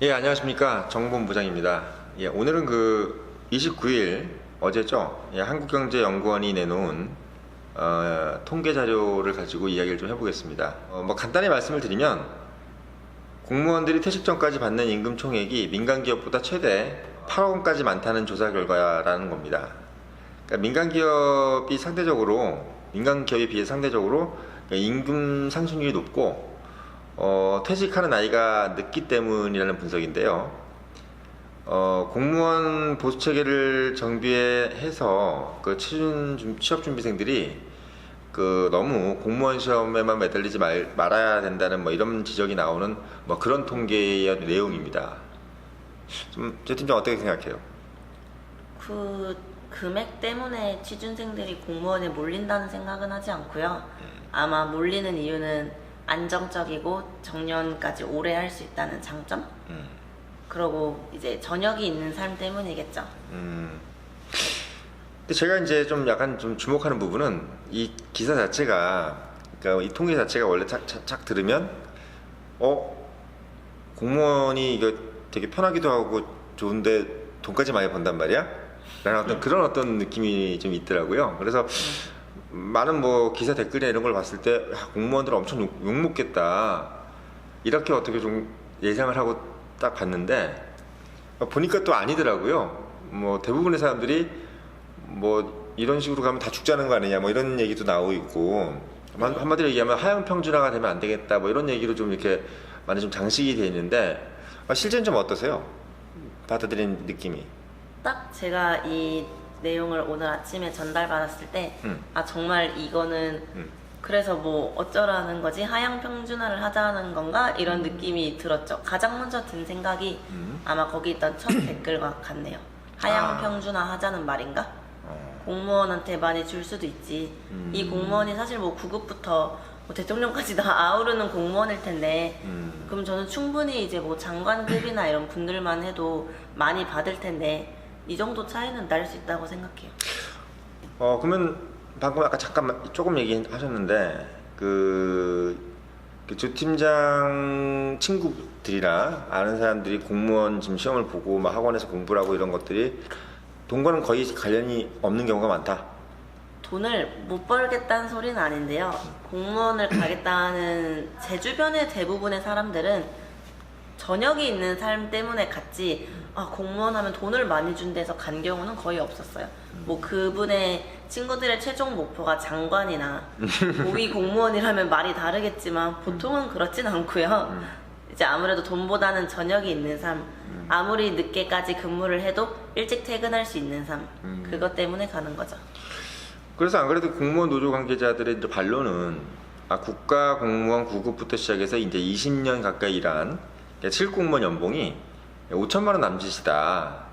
예, 안녕하십니까. 정본부장입니다. 예, 오늘은 29일 어제죠. 예, 한국경제연구원이 내놓은 통계 자료를 가지고 이야기를 좀 해보겠습니다. 뭐 간단히 말씀을 드리면 공무원들이 퇴직 전까지 받는 임금 총액이 민간 기업보다 최대 8억 원까지 많다는 조사 결과라는 겁니다. 그러니까 민간 기업에 비해 상대적으로 임금 상승률이 높고 퇴직하는 나이가 늦기 때문이라는 분석인데요. 공무원 보수 체계를 정비해서 취업 준비생들이 너무 공무원 시험에만 매달리지 말아야 된다는 이런 지적이 나오는 그런 통계의 내용입니다. 제팀장 어떻게 생각해요? 그 금액 때문에 취준생들이 공무원에 몰린다는 생각은 하지 않고요. 아마 몰리는 이유는 안정적이고 정년까지 오래 할 수 있다는 장점? 그러고 이제 저녁이 있는 삶 때문이겠죠. 근데 제가 이제 약간 주목하는 부분은 이 기사 자체가, 그러니까 이 통계 자체가 원래 착 들으면 공무원이 이거 되게 편하기도 하고 좋은데 돈까지 많이 번단 말이야? 라는 그런 느낌이 좀 있더라고요. 그래서 많은 기사 댓글이나 이런 걸 봤을 때 공무원들 엄청 욕 먹겠다 이렇게 어떻게 좀 예상을 하고 딱 봤는데 보니까 또 아니더라고요. 대부분의 사람들이 이런 식으로 가면 다 죽자는 거 아니냐 이런 얘기도 나오고 있고, 한마디로 얘기하면 하향 평준화가 되면 안 되겠다 이런 얘기로 좀 이렇게 많이 좀 장식이 돼 있는데 실제는 좀 어떠세요? 받아들인 느낌이? 딱 제가 이 내용을 오늘 아침에 전달받았을 때 정말 이거는 그래서 어쩌라는 거지? 하향 평준화를 하자는 건가? 이런 느낌이 들었죠. 가장 먼저 든 생각이 아마 거기 있던 첫 댓글과 같네요. 하향 평준화 하자는 말인가? 공무원한테 많이 줄 수도 있지. 이 공무원이 사실 9급부터 대통령까지 다 아우르는 공무원일 텐데 그럼 저는 충분히 이제 장관급이나 이런 분들만 해도 많이 받을 텐데 이 정도 차이는 날 수 있다고 생각해요. 그러면 방금 아까 잠깐만 조금 얘기하셨는데 조 팀장 친구들이나 아는 사람들이 공무원 지금 시험을 보고 학원에서 공부를 하고 이런 것들이 돈과는 거의 관련이 없는 경우가 많다. 돈을 못 벌겠다는 소리는 아닌데요. 공무원을 가겠다는 제 주변의 대부분의 사람들은 저녁이 있는 삶 때문에 갔지 공무원 하면 돈을 많이 준대서 간 경우는 거의 없었어요. 그분의 친구들의 최종 목표가 장관이나 고위 공무원이라면 말이 다르겠지만 보통은 그렇진 않고요. 이제 아무래도 돈보다는 저녁이 있는 삶, 아무리 늦게까지 근무를 해도 일찍 퇴근할 수 있는 삶, 그것 때문에 가는 거죠. 그래서 안 그래도 공무원 노조 관계자들의 반론은 국가 공무원 9급부터 시작해서 이제 20년 가까이 일한 7공무원 연봉이 5천만 원 남짓이다.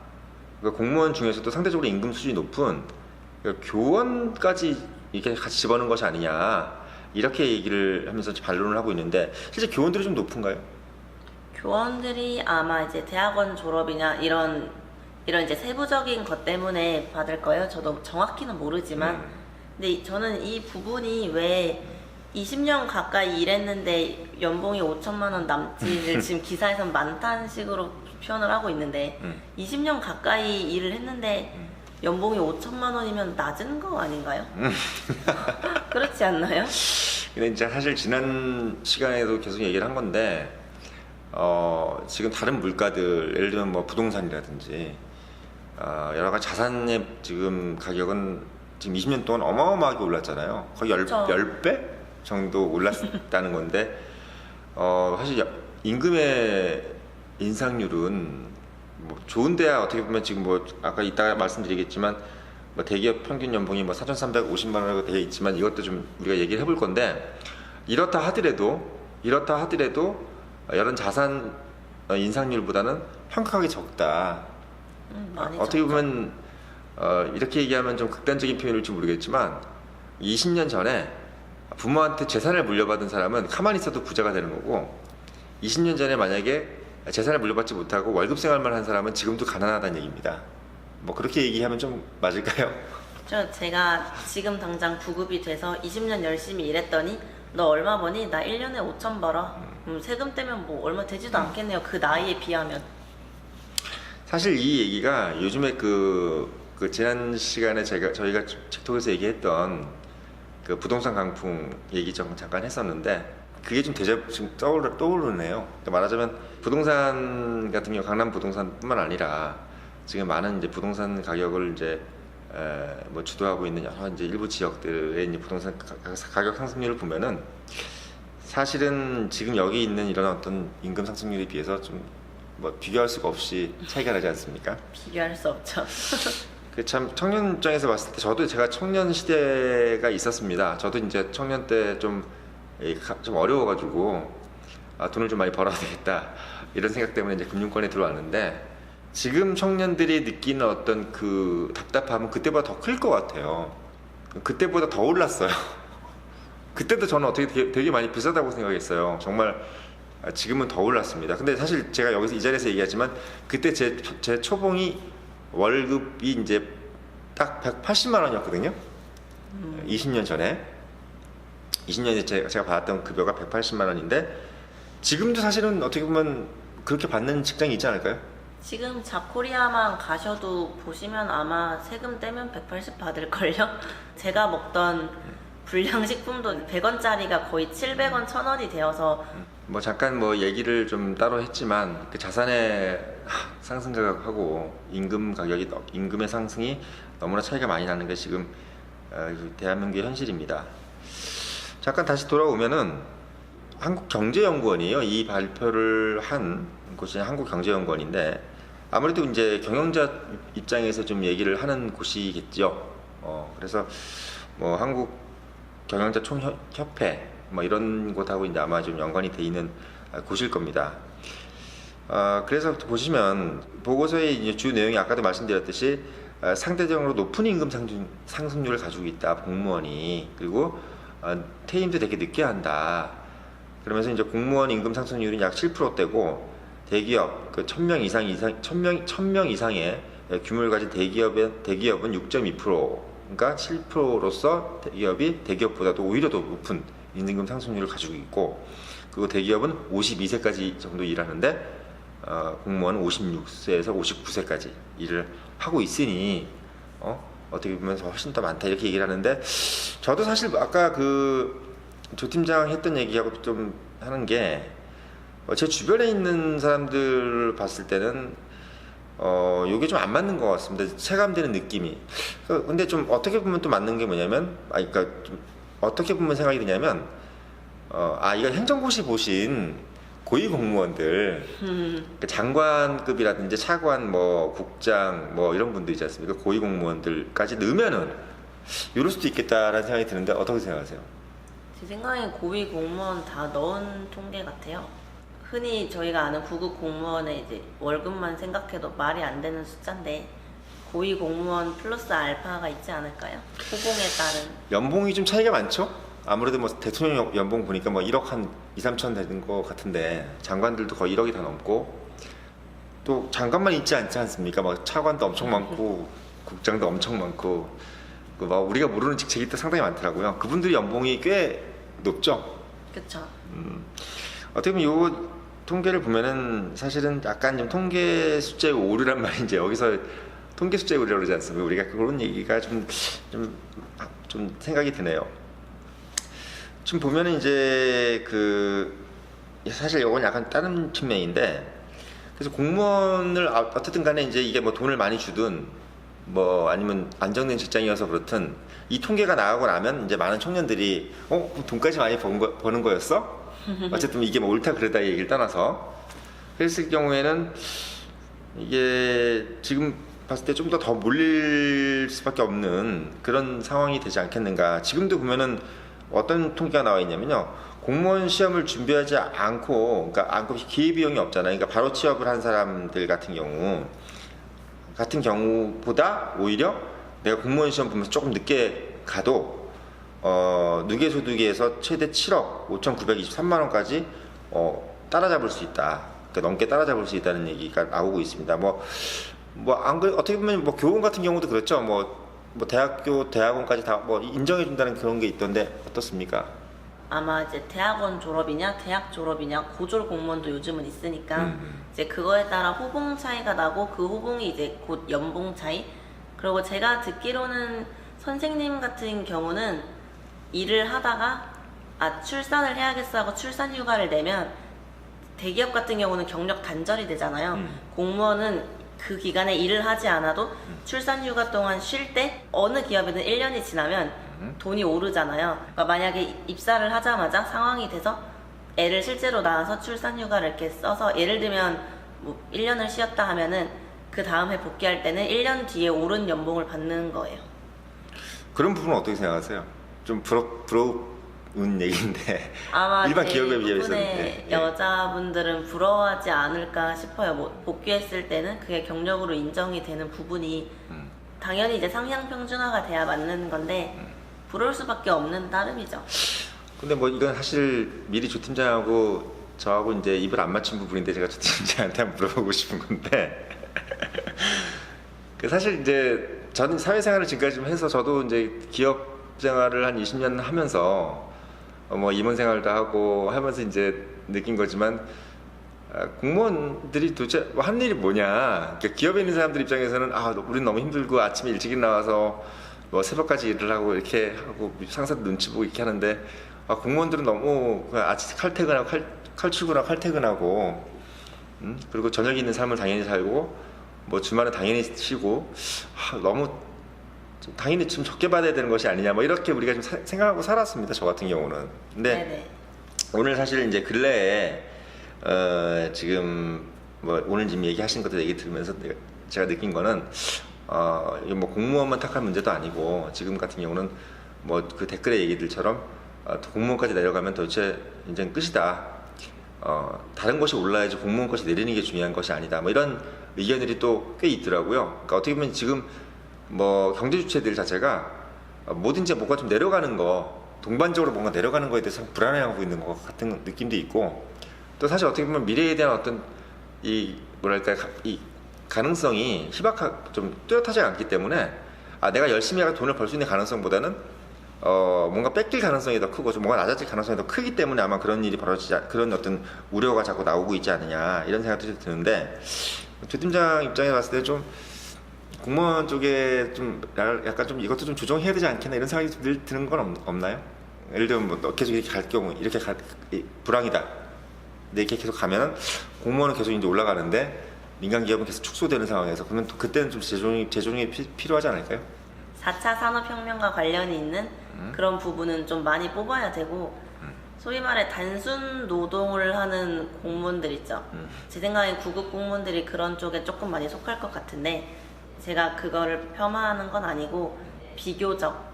그러니까 공무원 중에서도 상대적으로 임금 수준이 높은 교원까지 이렇게 같이 집어넣은 것이 아니냐 이렇게 얘기를 하면서 반론을 하고 있는데 실제 교원들이 좀 높은가요? 교원들이 아마 이제 대학원 졸업이냐 이런 이제 세부적인 것 때문에 받을 거예요. 저도 정확히는 모르지만 근데 저는 이 부분이 왜 20년 가까이 일했는데 연봉이 5천만 원 남짓을 지금 기사에선 많다는 식으로 표현을 하고 있는데 20년 가까이 일을 했는데 연봉이 5천만 원이면 낮은 거 아닌가요? 그렇지 않나요? 근데 이제 사실 지난 시간에도 계속 얘기를 한 건데 지금 다른 물가들 예를 들면 부동산이라든지 여러 가지 자산의 지금 가격은 지금 20년 동안 어마어마하게 올랐잖아요. 거의 10배 정도 올랐다는 건데 사실 임금의 인상률은 좋은 데야 어떻게 보면 지금 아까 이따가 말씀드리겠지만 대기업 평균 연봉이 4,350만 원이라고 되어 있지만 이것도 좀 우리가 얘기를 해볼 건데 이렇다 하더라도 이런 자산 인상률보다는 현격하게 적다. 어떻게 보면 이렇게 얘기하면 좀 극단적인 표현일지 모르겠지만 20년 전에 부모한테 재산을 물려받은 사람은 가만히 있어도 부자가 되는 거고 20년 전에 만약에 재산을 물려받지 못하고 월급 생활만 한 사람은 지금도 가난하다는 얘기입니다. 그렇게 얘기하면 좀 맞을까요? 제가 지금 당장 9급이 돼서 20년 열심히 일했더니 너 얼마 버니? 나 1년에 5천 벌어. 세금 떼면 뭐 얼마 되지도 않겠네요. 그 나이에 비하면. 사실 이 얘기가 요즘에 그 지난 시간에 저희가 틱톡에서 얘기했던 그 부동산 강풍 얘기 잠깐 했었는데 그게 좀 지금 떠오르네요. 그러니까 말하자면 부동산 같은 경우 강남 부동산뿐만 아니라 지금 많은 이제 부동산 가격을 이제 뭐 주도하고 있는 여러 이제 일부 지역들의 이제 부동산 가격 상승률을 보면은 사실은 지금 여기 있는 이런 어떤 임금 상승률에 비해서 좀 뭐 비교할 수가 없이 차이가 나지 않습니까? 비교할 수 없죠. 그 참 청년 입장에서 봤을 때 제가 청년 시대가 있었습니다. 저도 이제 청년 때 좀 어려워가지고 돈을 좀 많이 벌어야 되겠다 이런 생각 때문에 이제 금융권에 들어왔는데 지금 청년들이 느끼는 어떤 그 답답함은 그때보다 더 클 것 같아요. 그때보다 더 올랐어요. 그때도 저는 어떻게 되게 많이 비싸다고 생각했어요. 정말 지금은 더 올랐습니다. 근데 사실 제가 여기서 이 자리에서 얘기하지만 그때 제 초봉이 월급이 이제 딱 180만 원이었거든요. 20년 전에 20년에 제가 받았던 급여가 180만 원인데 지금도 사실은 어떻게 보면 그렇게 받는 직장이 있지 않을까요? 지금 자코리아만 가셔도 보시면 아마 세금 떼면 180 받을걸요? 제가 먹던 불량식품도 100원짜리가 거의 700원, 1000원이 되어서 뭐 잠깐 뭐 얘기를 좀 따로 했지만 그 자산의 상승 가격하고 임금의 상승이 너무나 차이가 많이 나는 게 지금 대한민국의 현실입니다. 잠깐 다시 돌아오면은 한국경제연구원이에요. 이 발표를 한 곳이 한국경제연구원인데 아무래도 이제 경영자 입장에서 좀 얘기를 하는 곳이겠죠. 그래서 뭐 한국경영자총협회 뭐 이런 곳하고 이제 아마 좀 연관이 돼 있는 곳일 겁니다. 그래서 보시면 보고서의 이제 주 내용이 아까도 말씀드렸듯이 상대적으로 높은 임금 상승률을 가지고 있다 공무원이. 그리고 퇴임도 되게 늦게 한다. 그러면서 이제 공무원 임금 상승률은 약 7%대고 대기업 그 1000명 이상의 규모를 가진 대기업은 6.2%, 그러니까 7%로서 대기업보다도 오히려 더 높은 임금 상승률을 가지고 있고, 그리고 대기업은 52세까지 정도 일하는데 공무원은 56세에서 59세까지 일을 하고 있으니 어떻게 보면 훨씬 더 많다 이렇게 얘기를 하는데, 저도 사실 아까 그 조 팀장 했던 얘기하고 좀 하는 게 제 주변에 있는 사람들 봤을 때는 이게 좀 안 맞는 것 같습니다. 체감되는 느낌이. 근데 좀 어떻게 보면 또 맞는 게 뭐냐면, 그러니까 좀 어떻게 보면 생각이 드냐면, 이거 행정고시 보신 고위 공무원들, 그 장관급이라든지 차관, 뭐 국장, 뭐 이런 분들 있지 않습니까? 고위 공무원들까지 넣으면은 이럴 수도 있겠다라는 생각이 드는데 어떻게 생각하세요? 제 생각엔 고위 공무원 다 넣은 통계 같아요. 흔히 저희가 아는 구급 공무원의 이제 월급만 생각해도 말이 안 되는 숫자인데 고위 공무원 플러스 알파가 있지 않을까요? 호봉에 따른. 연봉이 좀 차이가 많죠? 아무래도 뭐 대통령 연봉 보니까 뭐 1억 한 2, 3천 되는 것 같은데 장관들도 거의 1억이 다 넘고, 또 장관만 있지 않지 않습니까? 막 차관도 엄청 많고 국장도 엄청 많고 막 우리가 모르는 직책이 또 상당히 많더라고요. 그분들이 연봉이 꽤 높죠? 그쵸. 어떻게 보면 요 통계를 보면은 사실은 약간 좀 통계 숫자의 오류란 말이 이제 여기서 통계 숫자의 오류라고 그러지 않습니까? 우리가 그런 얘기가 좀 생각이 드네요. 지금 보면은 이제 사실 이건 약간 다른 측면인데, 그래서 공무원을 어쨌든 간에 이제 이게 뭐 돈을 많이 주든 뭐 아니면 안정된 직장이어서 그렇든 이 통계가 나가고 나면 이제 많은 청년들이 돈까지 많이 버는 거였어? 어쨌든 이게 뭐 옳다 그르다 얘기를 떠나서 그랬을 경우에는 이게 지금 봤을 때 좀 더 몰릴 수밖에 없는 그런 상황이 되지 않겠는가. 지금도 보면은 어떤 통계가 나와 있냐면요, 공무원 시험을 준비하지 않고, 그러니까 기회비용이 없잖아요. 그러니까 바로 취업을 한 사람들 같은 경우보다 오히려 내가 공무원 시험 보면서 조금 늦게 가도 누계소득에서 최대 7억 5,923만 원까지 따라잡을 수 있다. 그러니까 넘게 따라잡을 수 있다는 얘기가 나오고 있습니다. 어떻게 보면 뭐 교원 같은 경우도 그렇죠. 뭐 대학원까지 다 뭐 인정해 준다는 그런 게 있던데 어떻습니까? 아마 이제 대학원 졸업이냐 대학 졸업이냐 고졸 공무원도 요즘은 있으니까 이제 그거에 따라 호봉 차이가 나고 그 호봉이 이제 곧 연봉 차이. 그리고 제가 듣기로는 선생님 같은 경우는 일을 하다가 출산을 해야겠어 하고 출산 휴가를 내면 대기업 같은 경우는 경력 단절이 되잖아요. 공무원은 그 기간에 일을 하지 않아도 출산 휴가 동안 쉴 때 어느 기업에는 1년이 지나면 돈이 오르잖아요. 그러니까 만약에 입사를 하자마자 상황이 돼서 애를 실제로 낳아서 출산 휴가를 이렇게 써서 예를 들면 뭐 1년을 쉬었다 하면은 그 다음 해 복귀할 때는 1년 뒤에 오른 연봉을 받는 거예요. 그런 부분은 어떻게 생각하세요? 좀 부러운 얘기인데 아마 일반 기업에 비해서는 대부분의 여자분들은 부러워하지 않을까 싶어요. 뭐 복귀했을 때는 그게 경력으로 인정이 되는 부분이 당연히 이제 상향 평준화가 돼야 맞는 건데 부러울 수밖에 없는 따름이죠. 근데 뭐 이건 사실 미리 조 팀장하고 저하고 이제 입을 안 맞춘 부분인데 제가 조 팀장한테 한번 물어보고 싶은 건데 사실 이제 저는 사회생활을 지금까지 좀 해서 저도 이제 기업 생활을 한 20년 하면서 뭐 임원 생활도 하고 하면서 이제 느낀 거지만 공무원들이 도대체 한 일이 뭐냐. 그러니까 기업에 있는 사람들 입장에서는 우린 너무 힘들고 아침에 일찍 나와서 뭐 새벽까지 일을 하고 이렇게 하고 상사들 눈치 보고 이렇게 하는데 공무원들은 너무 그냥 아침 칼퇴근하고 칼출근하고 칼퇴근하고 그리고 저녁에 있는 삶을 당연히 살고 뭐 주말은 당연히 쉬고 너무 좀 당연히 좀 적게 받아야 되는 것이 아니냐 뭐 이렇게 우리가 좀 생각하고 살았습니다. 저 같은 경우는. 근데 네네. 오늘 사실 이제 근래에 지금 뭐 오늘 지금 얘기하신 것들 얘기 들으면서 제가 느낀 거는 이게 뭐 공무원만 탓할 문제도 아니고 지금 같은 경우는 뭐 그 댓글의 얘기들처럼 공무원까지 내려가면 도대체 이제 끝이다. 다른 것이 올라야지 공무원 것이 내리는 게 중요한 것이 아니다. 뭐 이런 의견들이 또 꽤 있더라고요. 그러니까 어떻게 보면 지금 뭐 경제 주체들 자체가 뭐든지 뭐가 좀 내려가는 거, 동반적으로 뭔가 내려가는 거에 대해서 불안해하고 있는 것 같은 느낌도 있고, 또 사실 어떻게 보면 미래에 대한 어떤 이 뭐랄까 이 가능성이 좀 뚜렷하지 않기 때문에 내가 열심히 하고 돈을 벌 수 있는 가능성보다는 뭔가 뺏길 가능성이 더 크고 좀 뭔가 낮아질 가능성이 더 크기 때문에 아마 그런 일이 그런 어떤 우려가 자꾸 나오고 있지 않느냐 이런 생각도 드는데, 조 팀장 입장에 봤을 때 좀 공무원 쪽에 좀 약간 좀 이것도 좀 조정해야 되지 않겠나 이런 생각이 늘 드는 건 없나요? 예를 들면 뭐 계속 이렇게 갈 경우 이렇게 불황이다. 근데 이렇게 계속 가면은 공무원은 계속 이제 올라가는데 민간 기업은 계속 축소되는 상황에서 그러면 또 그때는 좀 재조정이 필요하지 않을까요? 4차 산업혁명과 관련이 있는 그런 부분은 좀 많이 뽑아야 되고 소위 말해 단순 노동을 하는 공무원들 있죠. 제 생각엔 구급 공무원들이 그런 쪽에 조금 많이 속할 것 같은데 제가 그거를 폄하하는 건 아니고 비교적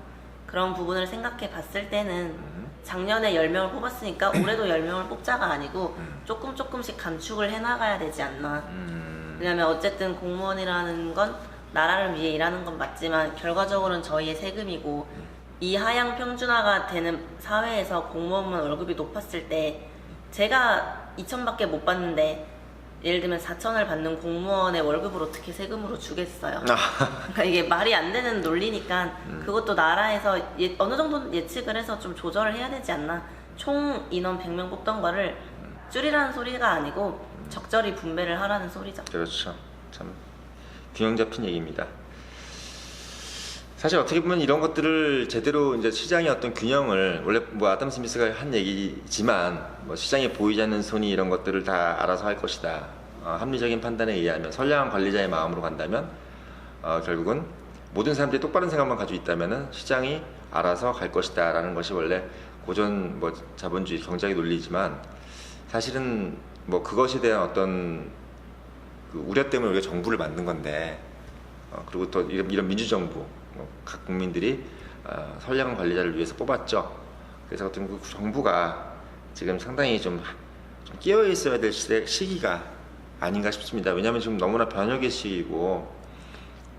그런 부분을 생각해 봤을 때는 작년에 10명을 뽑았으니까 올해도 10명을 뽑자가 아니고 조금씩 감축을 해나가야 되지 않나. 왜냐면 어쨌든 공무원이라는 건 나라를 위해 일하는 건 맞지만 결과적으로는 저희의 세금이고 이 하향 평준화가 되는 사회에서 공무원만 월급이 높았을 때 제가 2천밖에 못 받는데 예를 들면 4천을 받는 공무원의 월급을 어떻게 세금으로 주겠어요. 그러니까 이게 말이 안 되는 논리니까 그것도 나라에서 어느 정도 예측을 해서 좀 조절을 해야 되지 않나. 총 인원 100명 뽑던 거를 줄이라는 소리가 아니고 적절히 분배를 하라는 소리죠. 그렇죠. 참 균형 잡힌 얘기입니다. 사실 어떻게 보면 이런 것들을 제대로 이제 시장의 어떤 균형을 원래 뭐 아담 스미스가 한 얘기지만 뭐 시장에 보이지 않는 손이 이런 것들을 다 알아서 할 것이다. 합리적인 판단에 의하면 선량한 관리자의 마음으로 간다면 결국은 모든 사람들이 똑바른 생각만 가지고 있다면은 시장이 알아서 갈 것이다라는 것이 원래 고전 뭐 자본주의 경제의 논리지만 사실은 뭐 그것에 대한 어떤 그 우려 때문에 우리가 정부를 만든 건데 그리고 또 이런 민주정부 각 국민들이 선량한 관리자를 위해서 뽑았죠. 그래서 어떤 그 정부가 지금 상당히 좀 끼어 있어야 될 시기가 아닌가 싶습니다. 왜냐하면 지금 너무나 변혁의 시기고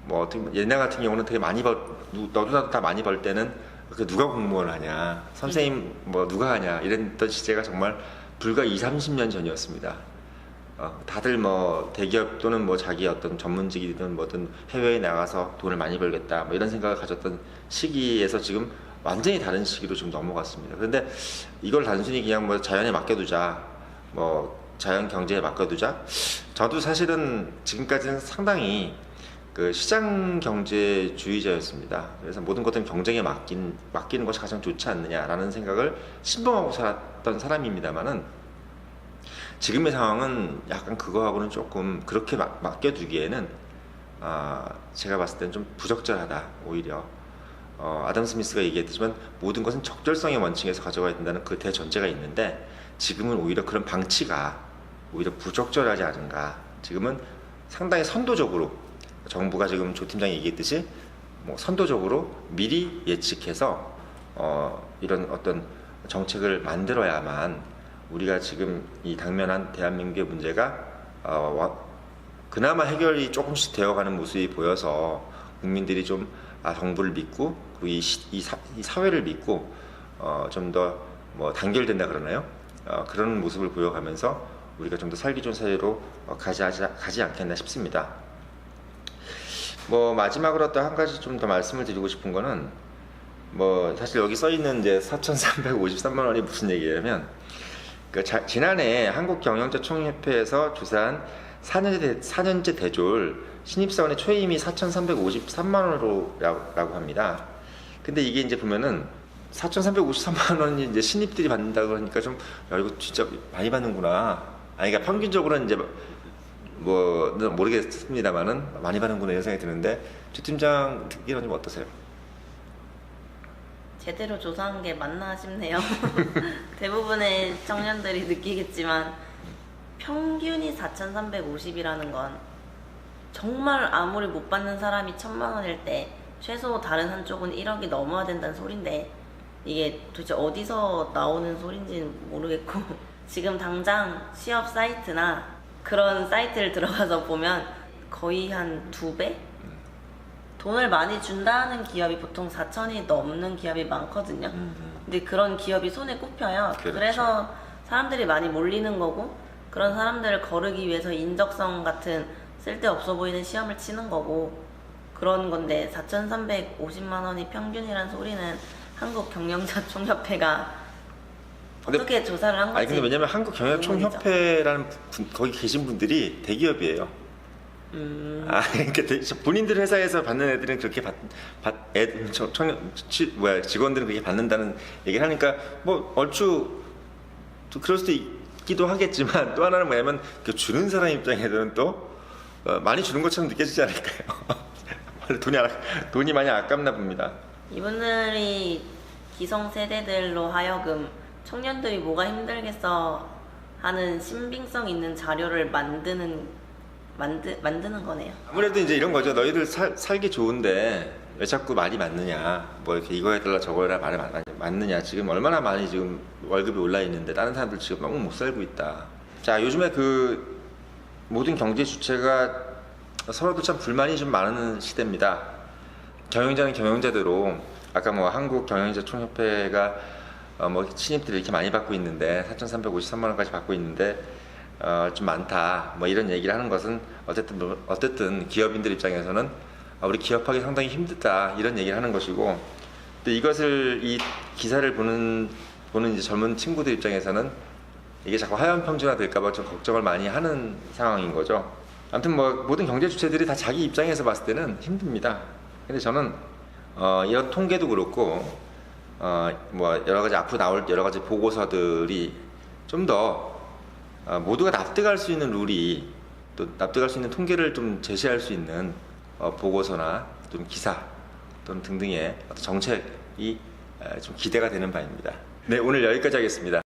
뭐 어떻게 옛날 같은 경우는 되게 많이 너도 나도 다 많이 벌 때는 누가 공무원을 하냐, 선생님 뭐 누가 하냐 이랬던 시대가 정말 불과 20-30년 전이었습니다. 다들 뭐 대기업 또는 뭐 자기 어떤 전문직이든 뭐든 해외에 나가서 돈을 많이 벌겠다 뭐 이런 생각을 가졌던 시기에서 지금 완전히 다른 시기로 좀 넘어갔습니다. 그런데 이걸 단순히 그냥 뭐 자연에 맡겨두자, 뭐 자연 경제에 맡겨두자. 저도 사실은 지금까지는 상당히 그 시장 경제주의자였습니다. 그래서 모든 것들은 경쟁에 맡기는 것이 가장 좋지 않느냐라는 생각을 신봉하고 살았던 사람입니다만은 지금의 상황은 약간 그거하고는 조금 그렇게 맡겨두기에는 제가 봤을 때는 좀 부적절하다. 오히려 아담 스미스가 얘기했지만 모든 것은 적절성의 원칙에서 가져가야 된다는 그 대전제가 있는데 지금은 오히려 그런 방치가 오히려 부적절하지 않은가. 지금은 상당히 선도적으로 정부가 지금 조 팀장이 얘기했듯이 뭐 선도적으로 미리 예측해서 이런 어떤 정책을 만들어야만 우리가 지금 이 당면한 대한민국의 문제가 그나마 해결이 조금씩 되어가는 모습이 보여서 국민들이 좀 정부를 믿고 그리고 이 사회를 믿고 좀 더 뭐 단결된다 그러나요? 그런 모습을 보여가면서 우리가 좀 더 살기 좋은 사회로 가지 않겠나 싶습니다. 뭐 마지막으로 또 한 가지 좀 더 말씀을 드리고 싶은 거는 뭐 사실 여기 써 있는 이제 4,353만 원이 무슨 얘기냐면 지난해 한국경영자총협회에서 조사한 4년제 대졸 신입사원의 초임이 4,353만 원으로라고 합니다. 근데 이게 이제 보면은 4,353만 원이 이제 신입들이 받는다고 하니까 좀 이거 진짜 많이 받는구나. 그러니까 평균적으로는 이제 뭐 모르겠습니다만은 많이 받는구나 이런 생각이 드는데 조 팀장 듣기로는 좀 어떠세요? 제대로 조사한 게 맞나 싶네요. 대부분의 청년들이 느끼겠지만 평균이 4,350이라는 건 정말 아무리 못 받는 사람이 1,000만 원일 때 최소 다른 한쪽은 1억이 넘어야 된다는 소린데 이게 도대체 어디서 나오는 소린지는 모르겠고 지금 당장 취업 사이트나 그런 사이트를 들어가서 보면 거의 한 2배? 돈을 많이 준다는 기업이 보통 4천이 넘는 기업이 많거든요. 근데 그런 기업이 손에 꼽혀요. 그렇죠. 그래서 사람들이 많이 몰리는 거고 그런 사람들을 거르기 위해서 인적성 같은 쓸데없어 보이는 시험을 치는 거고 그런 건데 4,350만 원이 평균이란 소리는 한국경영자총협회가 어떻게 조사를 한 건지. 아니 근데 왜냐면 한국경영자총협회라는 거기 계신 분들이 대기업이에요. 그러니까 본인들 회사에서 받는 애들은 그렇게 직원들은 그렇게 받는다는 얘기를 하니까 뭐 얼추 또 그럴 수도 있기도 하겠지만 또 하나는 뭐냐면 그 주는 사람 입장에서는 또 많이 주는 것처럼 느껴지지 않을까요? 돈이 많이 아깝나 봅니다. 이분들이 기성세대들로 하여금 청년들이 뭐가 힘들겠어 하는 신빙성 있는 자료를 만드는 거네요. 아무래도 이제 이런 거죠. 너희들 살기 좋은데 왜 자꾸 말이 많느냐, 뭐 이렇게 이거 해달라 저거 해라 말이 많느냐. 지금 얼마나 많이 지금 월급이 올라 있는데 다른 사람들 지금 너무 못 살고 있다. 자, 요즘에 그 모든 경제 주체가 서로도 참 불만이 좀 많은 시대입니다. 경영자는 경영자대로 아까 뭐 한국경영자총협회가 뭐 신입들이 이렇게 많이 받고 있는데 4,353만 원까지 받고 있는데 좀 많다 뭐 이런 얘기를 하는 것은 어쨌든 기업인들 입장에서는 우리 기업하기 상당히 힘들다 이런 얘기를 하는 것이고 또 이것을 이 기사를 보는 이제 젊은 친구들 입장에서는 이게 자꾸 하향 평준화 될까봐 좀 걱정을 많이 하는 상황인 거죠. 아무튼 뭐 모든 경제 주체들이 다 자기 입장에서 봤을 때는 힘듭니다. 근데 저는 이런 통계도 그렇고 뭐 여러 가지 앞으로 나올 여러 가지 보고서들이 좀 더 모두가 납득할 수 있는 룰이 또 납득할 수 있는 통계를 좀 제시할 수 있는 보고서나 좀 기사 또는 등등의 어떤 정책이 좀 기대가 되는 바입니다. 네, 오늘 여기까지 하겠습니다.